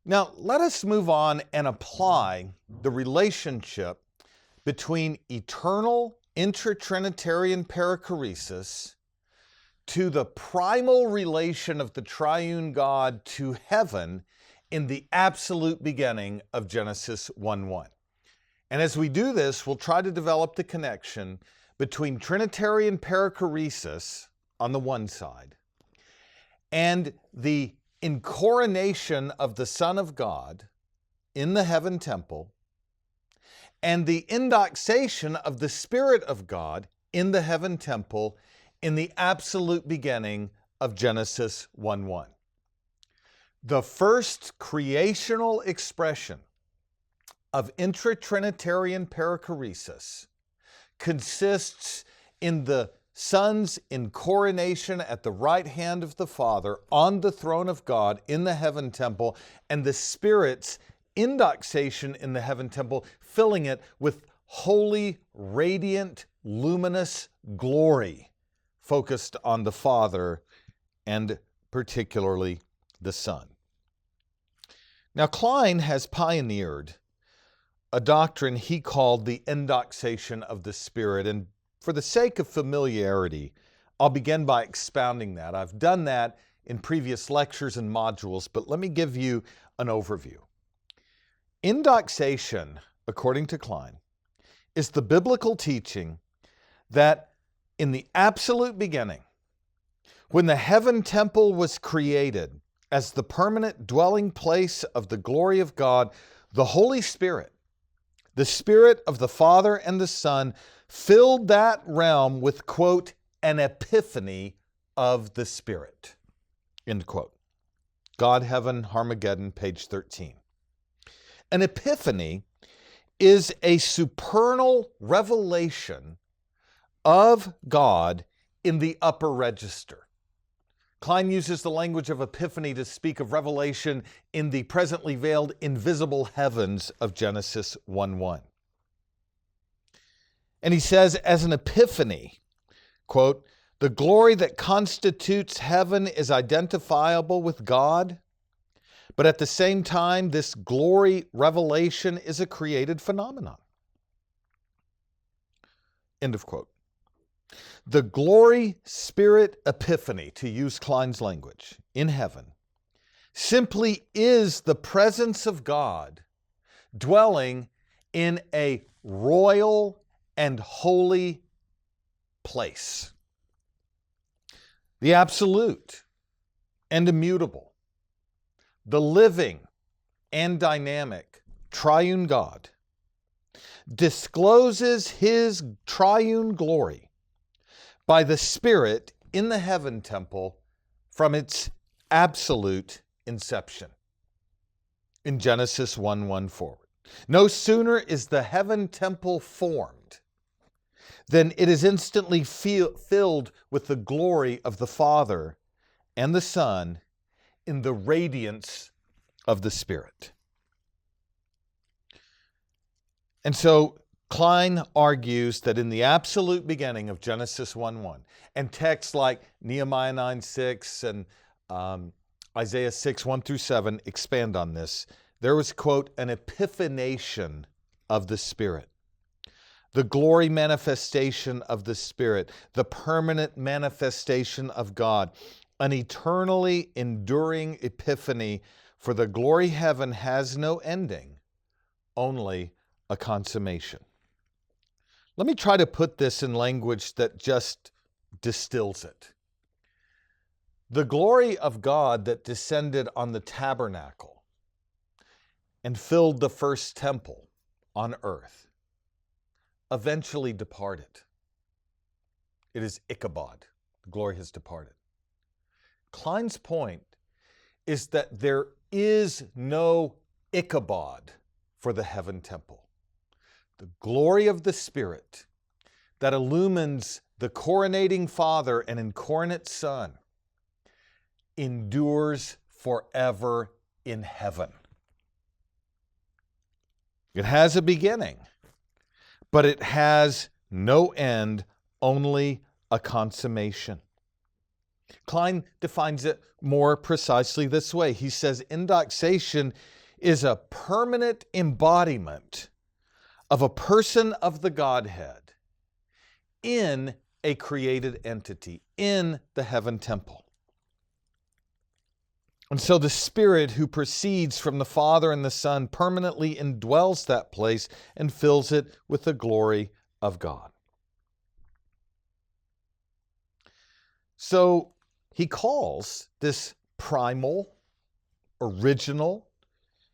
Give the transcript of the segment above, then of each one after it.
Now, let us move on and apply the relationship between eternal intra-Trinitarian perichoresis to the primal relation of the triune God to heaven in the absolute beginning of Genesis 1:1. And as we do this, we'll try to develop the connection between Trinitarian perichoresis on the one side and the Encoronation of the Son of God in the heaven temple and the Endoxation of the Spirit of God in the heaven temple in the absolute beginning of Genesis 1:1. The first creational expression of intra-Trinitarian perichoresis consists in the Son's encoronation at the right hand of the Father on the throne of God in the heaven temple, and the Spirit's Endoxation in the heaven temple, filling it with holy, radiant, luminous glory focused on the Father and particularly the Son. Now, Klein has pioneered a doctrine he called the Endoxation of the Spirit, and for the sake of familiarity, I'll begin by expounding that. I've done that in previous lectures and modules, but let me give you an overview. Endoxation, according to Klein, is the biblical teaching that in the absolute beginning, when the heaven temple was created as the permanent dwelling place of the glory of God, the Holy Spirit, the Spirit of the Father and the Son, filled that realm with, quote, an epiphany of the Spirit, end quote. God, Heaven, Armageddon, page 13. An epiphany is a supernal revelation of God in the upper register. Klein uses the language of epiphany to speak of revelation in the presently veiled invisible heavens of Genesis 1:1. And he says, as an epiphany, quote, the glory that constitutes heaven is identifiable with God, but at the same time, this glory revelation is a created phenomenon. End of quote. The glory spirit epiphany, to use Klein's language, in heaven, simply is the presence of God dwelling in a royal and holy place. The absolute and immutable, the living and dynamic triune God discloses his triune glory by the Spirit in the heaven temple from its absolute inception in Genesis 1:1 forward. No sooner is the heaven temple formed than it is instantly filled with the glory of the Father and the Son in the radiance of the Spirit. And so Klein argues that in the absolute beginning of Genesis 1:1, and texts like Nehemiah 9:6 and Isaiah 6:1-7 expand on this, there was, quote, an epiphanation of the Spirit, the glory manifestation of the Spirit, the permanent manifestation of God, an eternally enduring epiphany, for the glory heaven has no ending, only a consummation. Let me try to put this in language that just distills it. The glory of God that descended on the tabernacle and filled the first temple on earth eventually departed. It is Ichabod. The glory has departed. Klein's point is that there is no Ichabod for the heaven temple. The glory of the Spirit that illumines the coronating Father and incarnate Son endures forever in heaven. It has a beginning, but it has no end, only a consummation. Klein defines it more precisely this way. He says endoxation is a permanent embodiment of a person of the Godhead in a created entity, in the heaven temple. And so the Spirit who proceeds from the Father and the Son permanently indwells that place and fills it with the glory of God. So he calls this primal, original,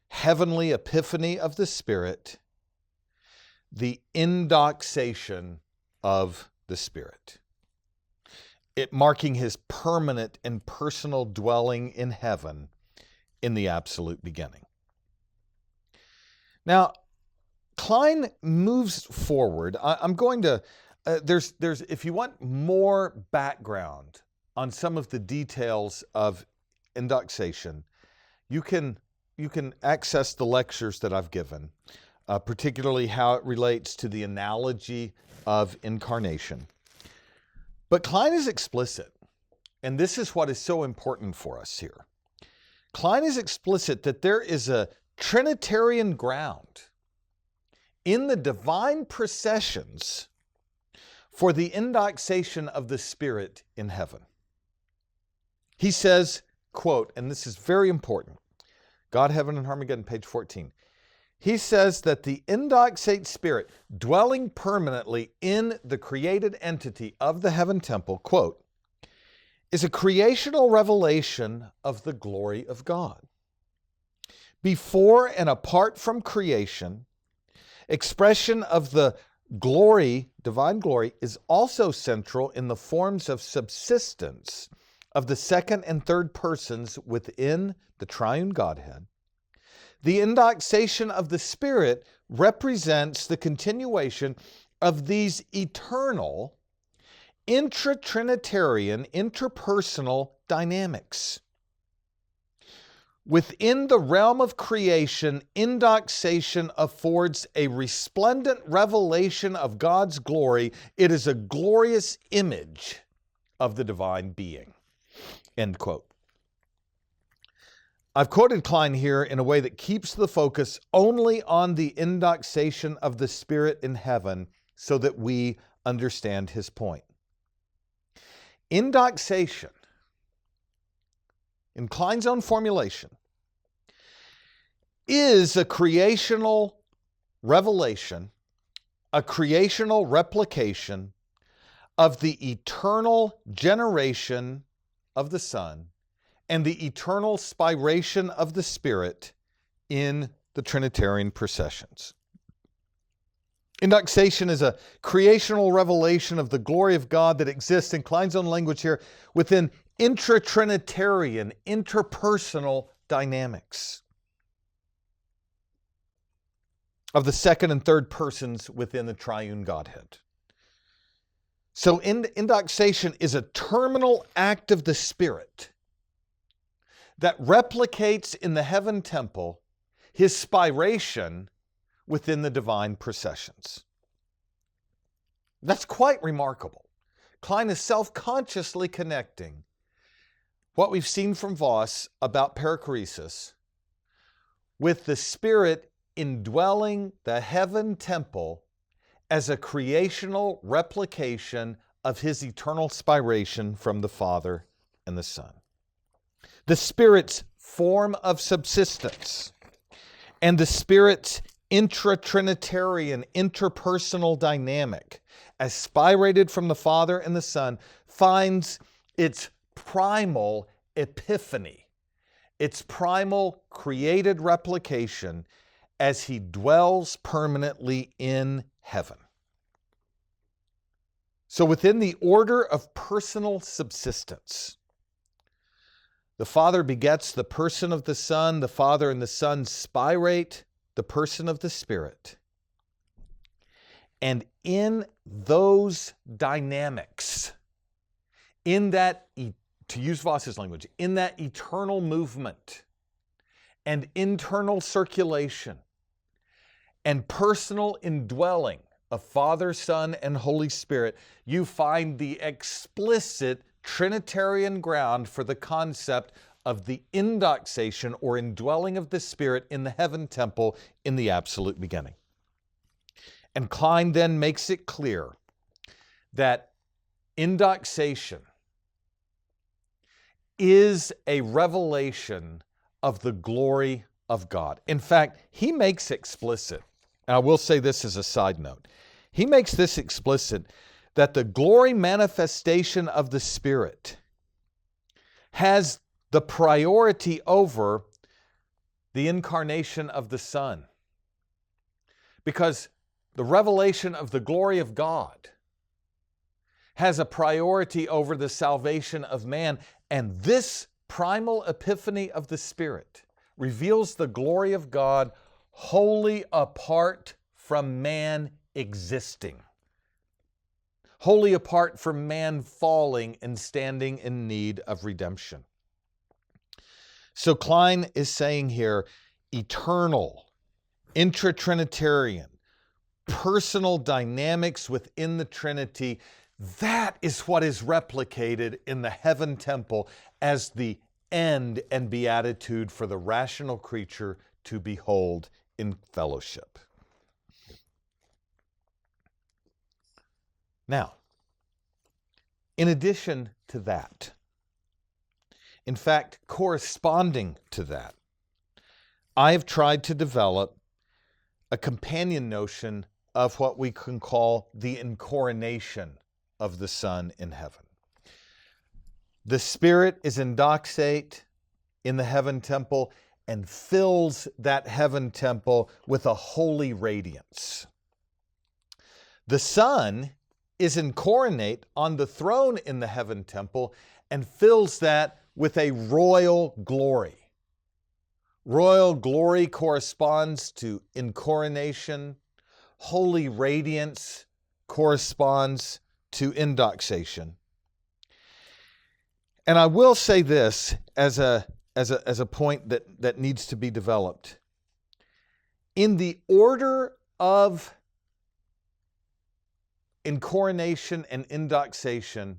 heavenly epiphany of the Spirit the endoxation of the Spirit, it marking his permanent and personal dwelling in heaven in the absolute beginning. Now, Klein moves forward. I'm going to, there's if you want more background on some of the details of endoxation, you can access the lectures that I've given, particularly how it relates to the analogy of incarnation. But Klein is explicit, and this is what is so important for us here. Klein is explicit that there is a Trinitarian ground in the divine processions for the endoxation of the Spirit in heaven. He says, quote, and this is very important, God, Heaven, and Armageddon, page 14. He says that the endoxate Spirit dwelling permanently in the created entity of the heaven temple, quote, is a creational revelation of the glory of God. Before and apart from creation, expression of the glory, divine glory, is also central in the forms of subsistence of the second and third persons within the triune Godhead. The endoxation of the Spirit represents the continuation of these eternal, intra-Trinitarian, interpersonal dynamics. Within the realm of creation, endoxation affords a resplendent revelation of God's glory. It is a glorious image of the divine being. End quote. I've quoted Klein here in a way that keeps the focus only on the endoxation of the Spirit in heaven so that we understand his point. Endoxation, in Klein's own formulation, is a creational revelation, a creational replication of the eternal generation of the Son and the eternal spiration of the Spirit in the Trinitarian processions. Endoxation is a creational revelation of the glory of God that exists, in Klein's own language here, within intra-Trinitarian, interpersonal dynamics of the second and third persons within the triune Godhead. So endoxation is a terminal act of the Spirit that replicates in the heaven temple his spiration within the divine processions. That's quite remarkable. Klein is self-consciously connecting what we've seen from Voss about perichoresis with the Spirit indwelling the heaven temple as a creational replication of his eternal spiration from the Father and the Son. The Spirit's form of subsistence and the Spirit's intra-Trinitarian, interpersonal dynamic, as spirated from the Father and the Son, finds its primal epiphany, its primal created replication as he dwells permanently in heaven. So within the order of personal subsistence, the Father begets the person of the Son, the Father and the Son spirate the person of the Spirit. And in those dynamics, in that, to use Voss's language, in that eternal movement and internal circulation and personal indwelling of Father, Son, and Holy Spirit, you find the explicit Trinitarian ground for the concept of the endoxation or indwelling of the Spirit in the heaven temple in the absolute beginning. And Klein then makes it clear that endoxation is a revelation of the glory of God. In fact, he makes explicit, and I will say this as a side note, he makes this explicit that the glory manifestation of the Spirit has the priority over the incarnation of the Son. Because the revelation of the glory of God has a priority over the salvation of man, and this primal epiphany of the Spirit reveals the glory of God wholly apart from man existing, wholly apart from man falling and standing in need of redemption. So Klein is saying here, eternal, intra-Trinitarian, personal dynamics within the Trinity, that is what is replicated in the heaven temple as the end and beatitude for the rational creature to behold in fellowship. Now, in addition to that, in fact, corresponding to that, I have tried to develop a companion notion of what we can call the Encoronation of the Son in heaven. The Spirit is endoxate in the heaven temple and fills that heaven temple with a holy radiance. The Son is encoronate on the throne in the heaven temple and fills that with a royal glory. Royal glory corresponds to encoronation. Holy radiance corresponds to endoxation. And I will say this as a point that needs to be developed. In the order of encoronation and endoxation,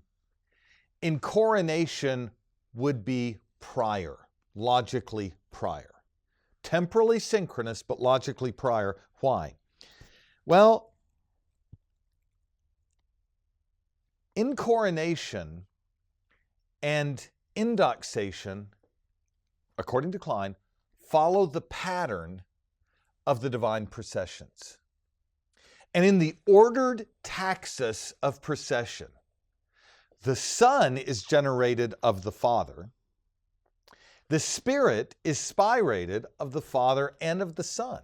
encoronation would be prior, logically prior. Temporally synchronous, but logically prior. Why? Well, encoronation and endoxation, according to Klein, follow the pattern of the divine processions. And in the ordered taxis of procession, the Son is generated of the Father. The Spirit is spirated of the Father and of the Son.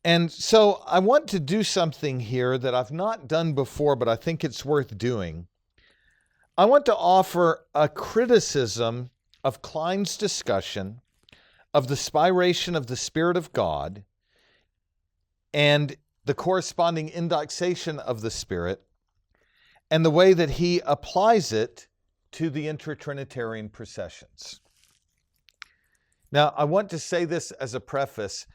And so I want to do something here that I've not done before, but I think it's worth doing. I want to offer a criticism of Klein's discussion of the spiration of the Spirit of God and the corresponding endoxation of the Spirit, and the way that he applies it to the intra-Trinitarian processions. Now, I want to say this as a preface.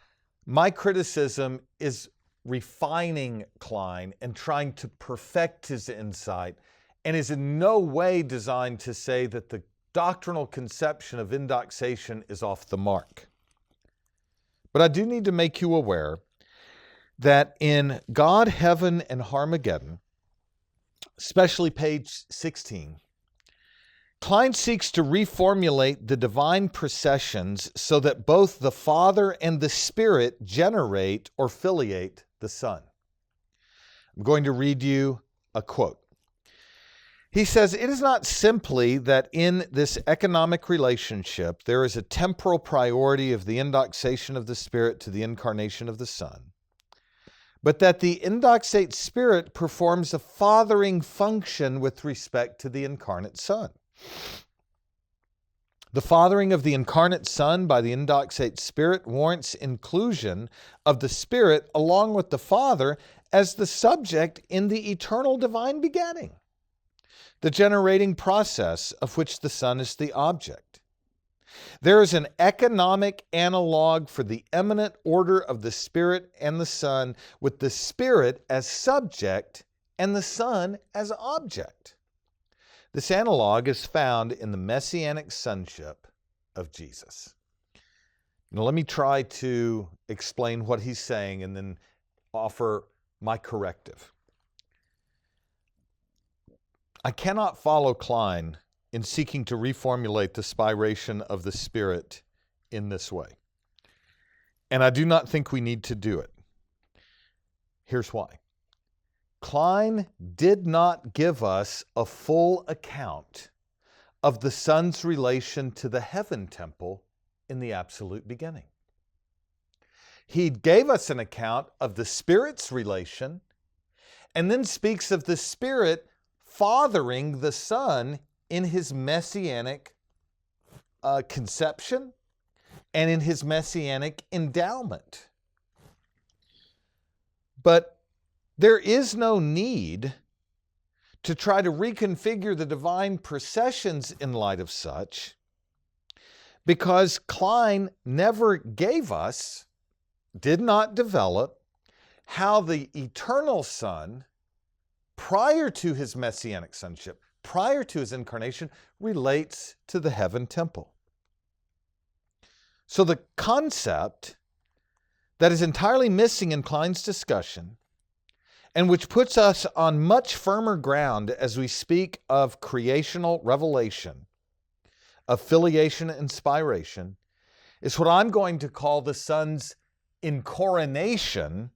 My criticism is refining Klein and trying to perfect his insight, and is in no way designed to say that the doctrinal conception of endoxation is off the mark. But I do need to make you aware that in God, Heaven, and Harmageddon, especially page 16, Klein seeks to reformulate the divine processions so that both the Father and the Spirit generate or filiate the Son. I'm going to read you a quote. He says, "It is not simply that in this economic relationship there is a temporal priority of the endoxation of the Spirit to the incarnation of the Son, but that the endoxate Spirit performs a fathering function with respect to the incarnate Son. The fathering of the incarnate Son by the endoxate Spirit warrants inclusion of the Spirit along with the Father as the subject in the eternal divine begetting, the generating process of which the Son is the object. There is an economic analog for the eminent order of the Spirit and the Son, with the Spirit as subject and the Son as object. This analog is found in the messianic sonship of Jesus. Now let me try to explain what he's saying and then offer my corrective. I cannot follow Klein in seeking to reformulate the spiration of the Spirit in this way. And I do not think we need to do it. Here's why. Klein did not give us a full account of the Son's relation to the heaven temple in the absolute beginning. He gave us an account of the Spirit's relation and then speaks of the Spirit fathering the Son in his messianic conception and in his messianic endowment. But there is no need to try to reconfigure the divine processions in light of such, because Klein never gave us, did not develop, how the eternal Son, prior to his messianic sonship, prior to his incarnation, relates to the heaven temple. So the concept that is entirely missing in Klein's discussion, and which puts us on much firmer ground as we speak of creational revelation, of filiation and spiration, is what I'm going to call the Son's Encoronation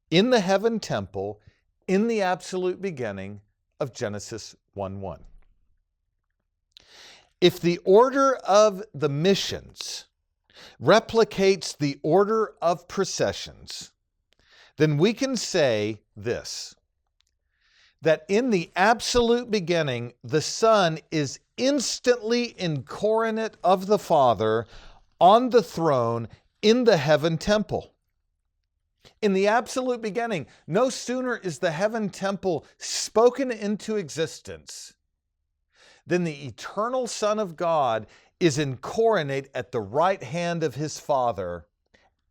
in the heaven temple in the absolute beginning of Genesis 1:1. If the order of the missions replicates the order of processions, then we can say this, that in the absolute beginning, the Son is instantly incoronate of the Father on the throne in the heaven temple. In the absolute beginning, no sooner is the heaven temple spoken into existence than the eternal Son of God is incoronate at the right hand of his Father,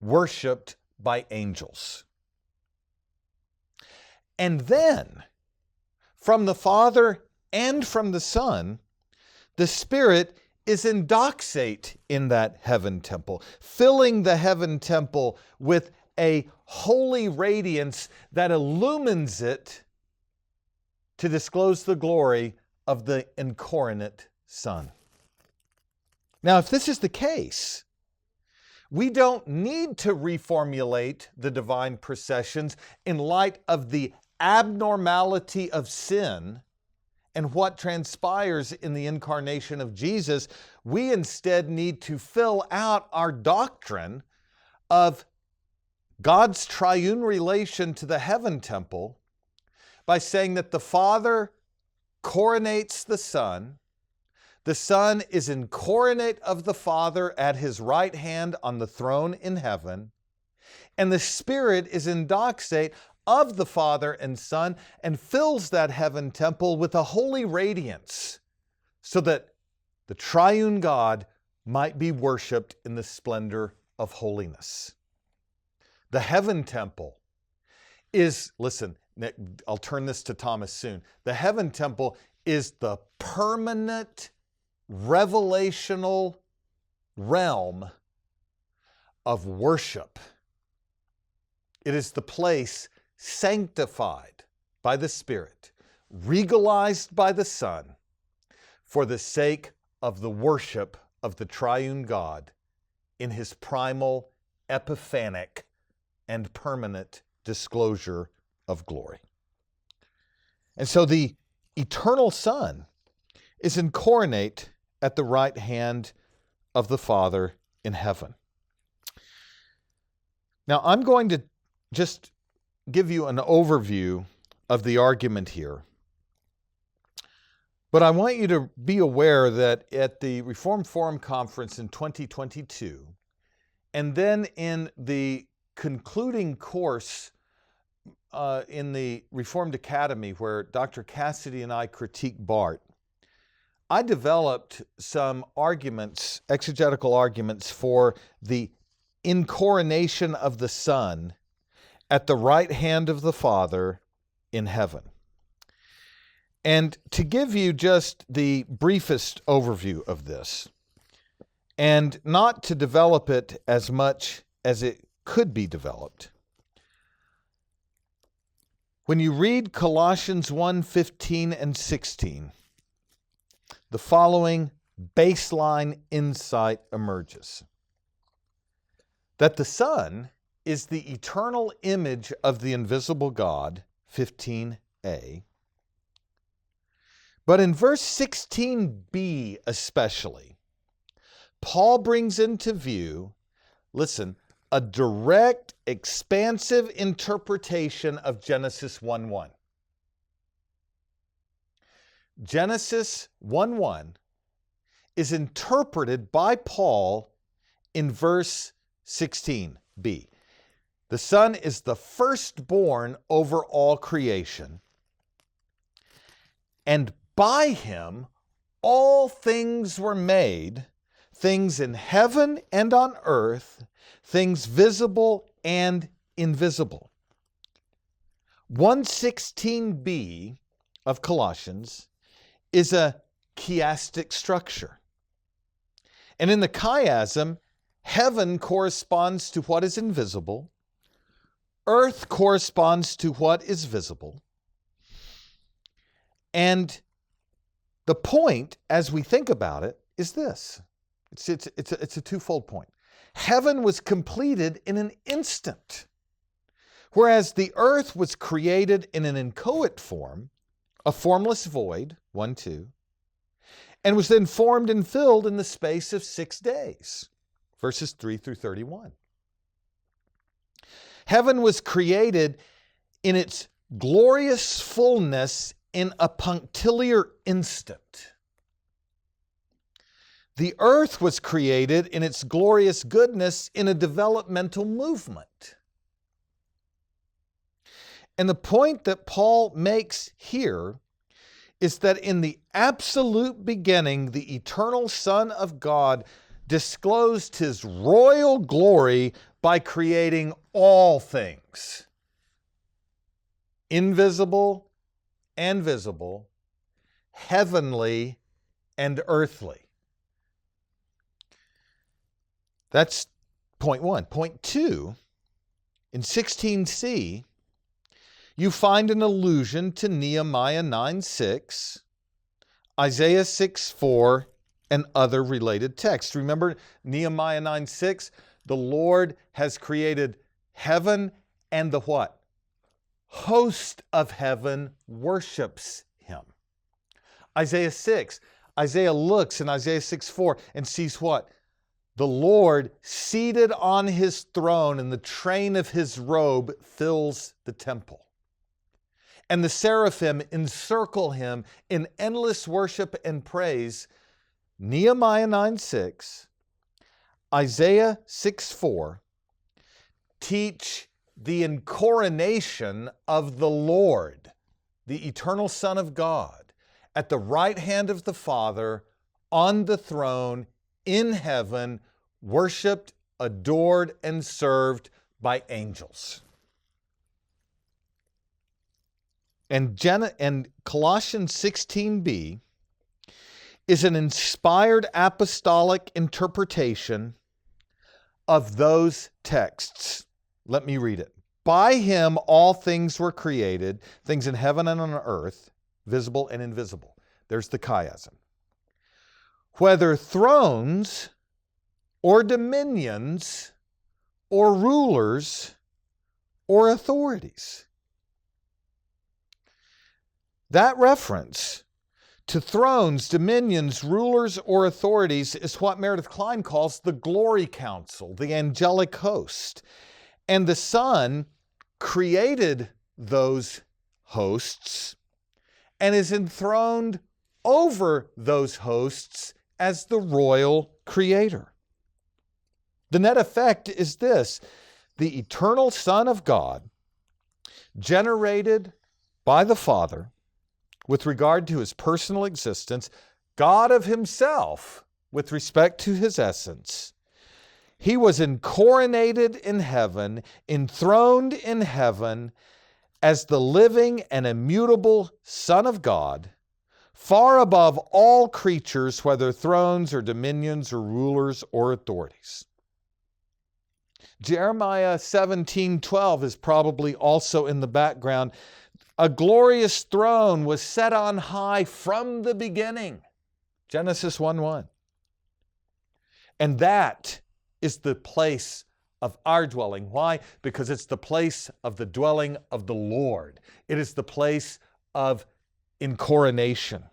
worshiped by angels. And then, from the Father and from the Son, the Spirit is endoxate in that heaven temple, filling the heaven temple with a holy radiance that illumines it to disclose the glory of the incoronate Son. Now, if this is the case, we don't need to reformulate the divine processions in light of the abnormality of sin and what transpires in the incarnation of Jesus. We instead need to fill out our doctrine of God's triune relation to the heaven temple by saying that the Father coronates the Son is incoronate of the Father at his right hand on the throne in heaven, and the Spirit is endoxate of the Father and Son and fills that heaven temple with a holy radiance so that the triune God might be worshiped in the splendor of holiness. The heaven temple is, listen, I'll turn this to Thomas soon. The heaven temple is the permanent revelational realm of worship. It is the place sanctified by the Spirit, regalized by the Son, for the sake of the worship of the triune God in his primal, epiphanic, and permanent disclosure of glory. And so the eternal Son is incoronate at the right hand of the Father in heaven. Now, I'm going to just give you an overview of the argument here. But I want you to be aware that at the Reformed Forum Conference in 2022, and then in the concluding course in the Reformed Academy, where Dr. Cassidy and I critique Barth, I developed some arguments, exegetical arguments, for the incoronation of the Son at the right hand of the Father in heaven. And to give you just the briefest overview of this, and not to develop it as much as it could be developed, when you read Colossians 1:15 and 16, the following baseline insight emerges. That the Son is the eternal image of the invisible God, 15a. But in verse 16b especially, Paul brings into view, listen, a direct, expansive interpretation of Genesis 1:1. Genesis 1:1 is interpreted by Paul in verse 16b. The Son is the firstborn over all creation, and by him all things were made, things in heaven and on earth, things visible and invisible. 1:16b of Colossians is a chiastic structure. And in the chiasm, heaven corresponds to what is invisible, earth corresponds to what is visible. And the point, as we think about it, is this. It's a twofold point. Heaven was completed in an instant, whereas the earth was created in an inchoate form, a formless void, 1:2, and was then formed and filled in the space of 6 days, verses 3 through 31. Heaven was created in its glorious fullness in a punctiliar instant. The earth was created in its glorious goodness in a developmental movement. And the point that Paul makes here is that in the absolute beginning, the eternal Son of God disclosed his royal glory by creating all things, invisible and visible, heavenly and earthly. That's point one. Point two, in 16c, you find an allusion to Nehemiah 9:6, Isaiah 6:4, and other related texts. Remember Nehemiah 9:6? The Lord has created heaven, and the what? Host of heaven worships him. Isaiah 6, Isaiah looks in Isaiah 6:4 and sees what? The Lord seated on his throne, and the train of his robe fills the temple. And the seraphim encircle him in endless worship and praise. Nehemiah 9:6, Isaiah 6:4 teach the Encoronation of the Lord, the eternal Son of God, at the right hand of the Father, on the throne, in heaven, worshiped, adored, and served by angels. And Colossians 16b is an inspired apostolic interpretation of those texts. Let me read it. By him all things were created, things in heaven and on earth, visible and invisible. There's the chiasm. Whether thrones or dominions or rulers or authorities. That reference to thrones, dominions, rulers, or authorities is what Meredith Klein calls the glory council, the angelic host. And the Son created those hosts and is enthroned over those hosts as the royal creator. The net effect is this: the eternal Son of God, generated by the Father, with regard to his personal existence, God of himself with respect to his essence. He was encoronated in heaven, enthroned in heaven, as the living and immutable Son of God, far above all creatures, whether thrones or dominions or rulers or authorities. Jeremiah 17:12 is probably also in the background. A glorious throne was set on high from the beginning. Genesis 1:1. And that is the place of our dwelling. Why? Because it's the place of the dwelling of the Lord. It is the place of Encoronation.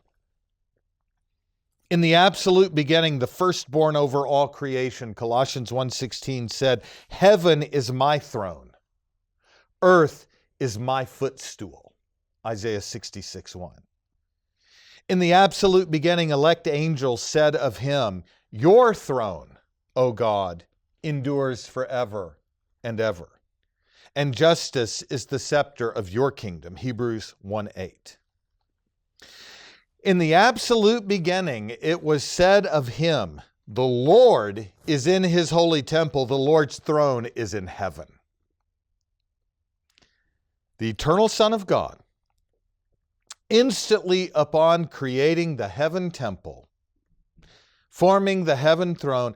In the absolute beginning, the firstborn over all creation, Colossians 1:16 said, "Heaven is my throne, earth is my footstool," Isaiah 66:1. In the absolute beginning, elect angels said of him, "Your throne, O God, endures forever and ever, and justice is the scepter of your kingdom," Hebrews 1:8. In the absolute beginning, it was said of him, "The Lord is in his holy temple, the Lord's throne is in heaven." The eternal Son of God, instantly upon creating the heaven temple, forming the heaven throne,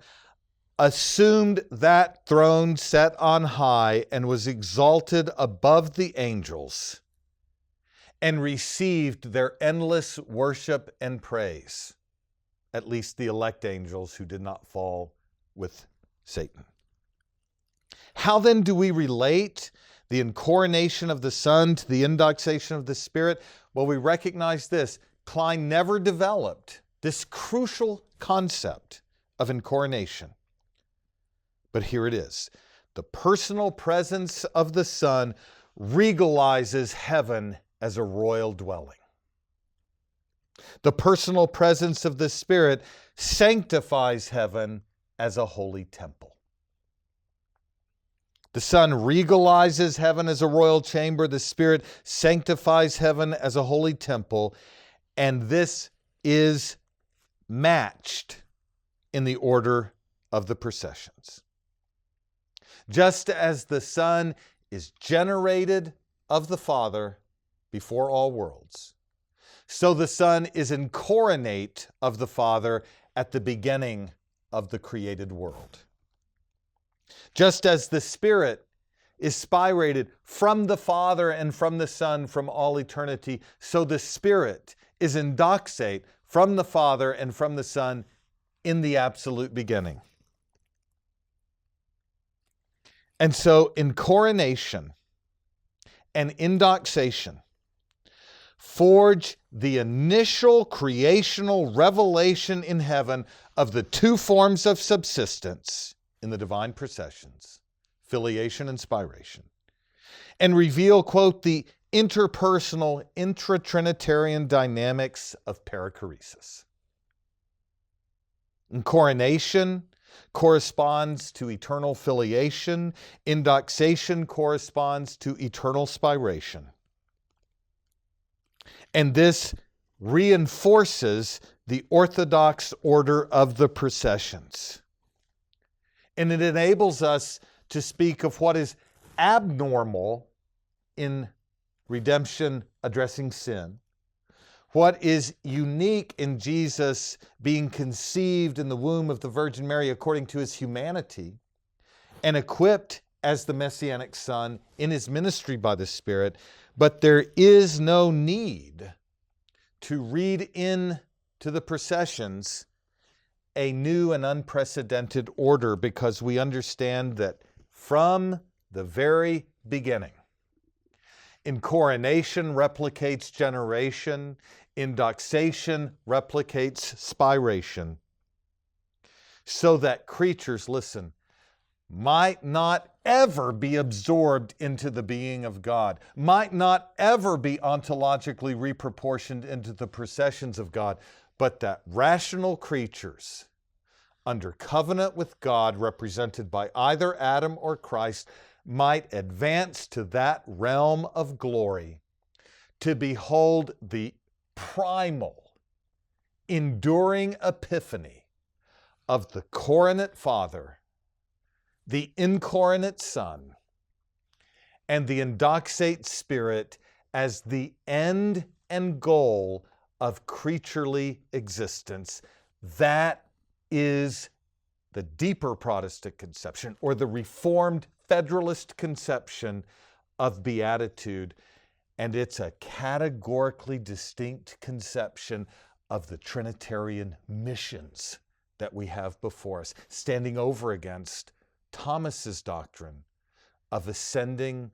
assumed that throne set on high and was exalted above the angels and received their endless worship and praise, at least the elect angels who did not fall with Satan. How then do we relate the Encoronation of the Son to the Endoxation of the Spirit? Well, we recognize this. Klein never developed this crucial concept of Encoronation. But here it is. The personal presence of the Son regalizes heaven as a royal dwelling. The personal presence of the Spirit sanctifies heaven as a holy temple. The Son regalizes heaven as a royal chamber. The Spirit sanctifies heaven as a holy temple. And this is matched in the order of the processions. Just as the Son is generated of the Father before all worlds, so the Son is incoronate of the Father at the beginning of the created world. Just as the Spirit is spirated from the Father and from the Son from all eternity, so the Spirit is endoxate from the Father and from the Son in the absolute beginning. And so Encoronation and Endoxation forge the initial creational revelation in heaven of the two forms of subsistence in the divine processions, filiation and spiration, and reveal, quote, the interpersonal, intra-Trinitarian dynamics of perichoresis. Encoronation corresponds to eternal filiation. Endoxation corresponds to eternal spiration. And this reinforces the orthodox order of the processions. And it enables us to speak of what is abnormal in redemption addressing sin, what is unique in Jesus being conceived in the womb of the Virgin Mary according to his humanity, and equipped as the Messianic Son in his ministry by the Spirit. But there is no need to read into the processions a new and unprecedented order, because we understand that from the very beginning, Encoronation replicates generation, Endoxation replicates spiration, so that creatures, listen, might not ever be absorbed into the being of God, might not ever be ontologically reproportioned into the processions of God, but that rational creatures under covenant with God, represented by either Adam or Christ, might advance to that realm of glory to behold the primal, enduring epiphany of the coronate Father, the incoronate Son, and the Endoxate spirit as the end and goal of creaturely existence. That is the deeper Protestant conception, or the Reformed Federalist conception of beatitude, and it's a categorically distinct conception of the Trinitarian missions that we have before us, standing over against Thomas's doctrine of ascending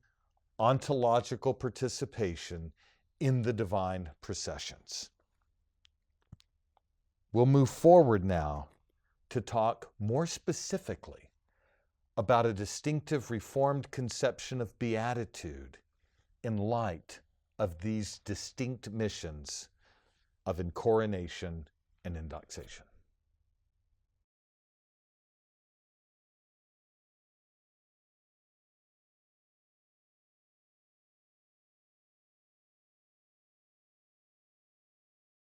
ontological participation in the divine processions. We'll move forward now to talk more specifically about a distinctive Reformed conception of beatitude in light of these distinct missions of Encoronation and Endoxation.